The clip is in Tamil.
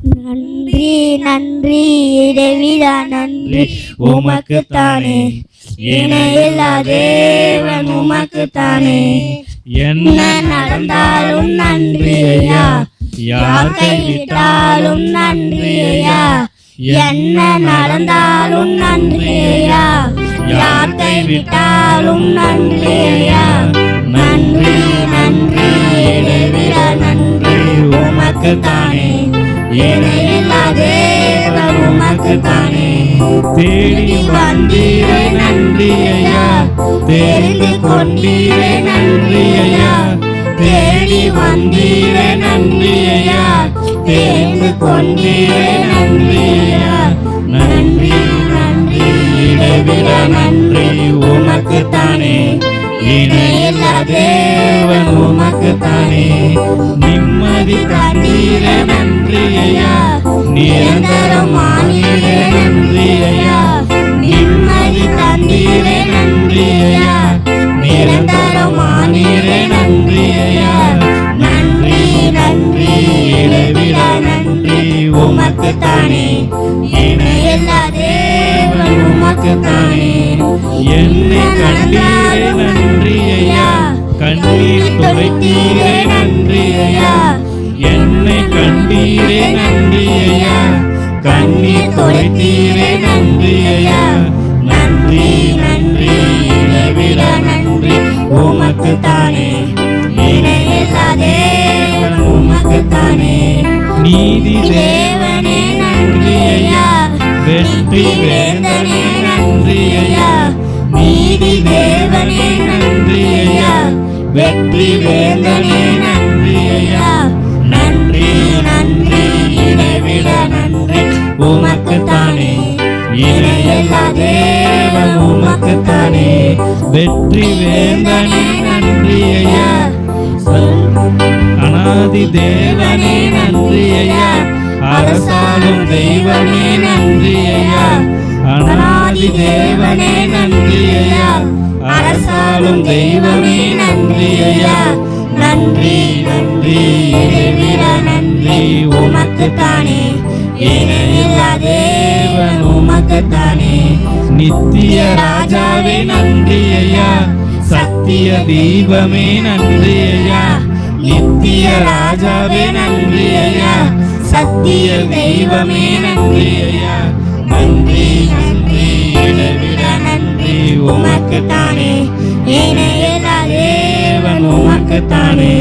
நன்றி நன்றி இறைவிடா நன்றி உமக்குத்தானே, இணையில்லா தேவன் உமக்குத்தானே. என்ன நடந்தாலும் நன்றி ஐயா, யார் கைவிட்டாலும் நன்றி ஐயா. என்ன நடந்தாலும் நன்றி ஐயா, யார் கைவிட்டாலும் நன்றி ஐயா. நன்றி நன்றி இறைவிடா நன்றி உமக்குத்தானே, இணையில்லா தேவன் உமக்குத்தானே. தேடி வந்தீரே நன்றி ஐயா, தெரிந்து கொண்டீரே நன்றி ஐயா. தேடி வந்தீரே நன்றி ஐயா, தெரிந்து கொண்டீரே நன்றி ஐயா. நன்றி நன்றி இறைவிடா நன்றி உமக்குத்தானே, இணையில்லா தேவன் உமக்குத்தானே. நிம்மதி தந்தீரே நன்றி ஐயா, நிரந்தரமானீரே நன்றி ஐயா. நிம்மதி தந்தீரே நன்றி ஐயா, நிரந்தரமானீரே நன்றி ஐயா. நன்றி நன்றி இறைவிடா நன்றி உமக்குத்தானே, இணையில்லா தேவன் உமக்குத்தானே. என்னை கண்டீரே நன்றி ஐயா, கண்ணீர் துடைத்தீரே நன்றி ஐயா. என்னை கண்டீரே நன்றி ஐயா, கண்ணீர் துடைத்தீரே நன்றி ஐயா. நன்றி நன்றி இறைவிடா நன்றி உமக்குத்தானே, இணையில்லா தேவன் உமக்குத்தானே. நீதி தேவனே நன்றி ஐயா, வெற்றி வேந்தனே நன்றி ஐயா. நீதி தேவனே நன்றி ஐயா, வெற்றி வேந்தனே நன்றி ஐயா. நன்றி நன்றி இறைவிடா நன்றி உமக்குத்தானே, இணையில்லா தேவன் உமக்குத்தானே. வெற்றி வேந்தனே நன்றி ஐயா, அநாதி தேவனே நன்றி ஐயா. அரசாளும் தெய்வமே நன்றி ஐயா, அநாதி தேவனே நன்றி ஐயா. அரசாளும் தெய்வமே நன்றி ஐயா. நன்றி நன்றி இறைவிடா நன்றி உமக்குத்தானே, இணையில்லா தேவன் உமக்குத்தானே. நித்திய ராஜாவே நன்றி ஐயா, சத்திய தீபமே நன்றி ஐயா. நித்திய ராஜாவே நன்றி ஐயா, சத்திய தெய்வமே நன்றி ஐயா. நன்றி நன்றி இறைவிடா நன்றி உமக்குத்தானே, இணையில்லா தேவன் உமக்குத்தானே.